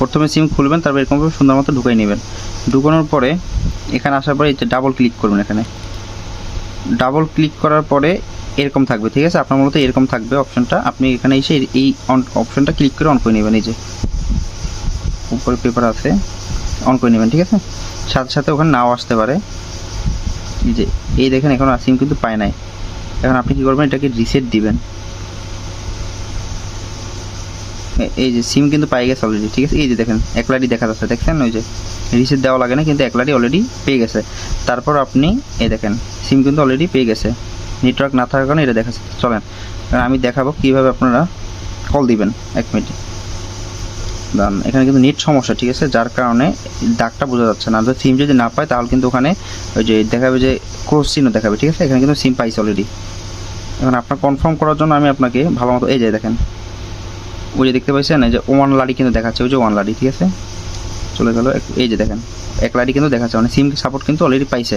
প্রথমে সিম খুলবেন, তারপর এরকমভাবে সুন্দর মতো ঢুকাই নেবেন। ঢুকানোর পরে এখানে আসার পরে এই যে ডাবল ক্লিক করবেন। এখানে ডাবল ক্লিক করার পরে এরকম থাকবে, ঠিক আছে? আপনার মূলত এরকম থাকবে অপশনটা। আপনি এখানে এসে এই অপশনটা ক্লিক করে অন করে নেবেন। এই যে উপরে পেপার আছে, অন করে নেবেন, ঠিক আছে? সাথে সাথে ওখানে নাও আসতে পারে। এই যে এই দেখেন এখন সিম কিন্তু পায় নাই। এখন আপনি কী করবেন, এটাকে রিসেট দিবেন। এই যে সিম কিন্তু পাই গেছে অলরেডি, ঠিক আছে? এই যে দেখেন একলারই দেখা যাচ্ছে, দেখছেন? ওই যে রিসেট দেওয়া লাগে না, কিন্তু একলারই অলরেডি পেয়ে গেছে। তারপর আপনি এই দেখেন সিম কিন্তু অলরেডি পেয়ে গেছে, নেটওয়ার্ক না থাকার কারণে এটা দেখাচ্ছে। চলেন আমি দেখাবো কীভাবে আপনারা কল দিবেন। 1 মিনিট দাঁড়ান, এখানে কিন্তু নেট সমস্যা, ঠিক আছে? যার কারণে দাগটা বোঝা যাচ্ছে না। তো সিম যদি না পায় তাহলে কিন্তু ওখানে ওই যে দেখাবে যে ক্রস চিহ্ন দেখাবে, ঠিক আছে? এখানে কিন্তু সিম পাইছে অলরেডি। এখন আপনার কনফার্ম করার জন্য আমি আপনাকে ভালো মতো এই যে দেখেন ওই যে দেখতে পাচ্ছেন এই যে ওয়ান লারি কিন্তু দেখাচ্ছে, ওই যে ওয়ান লারি, ঠিক আছে? চলে গেল। এই যে দেখেন এক লারি কিন্তু দেখাচ্ছে, মানে সিম সাপোর্ট কিন্তু অলরেডি পাইছে।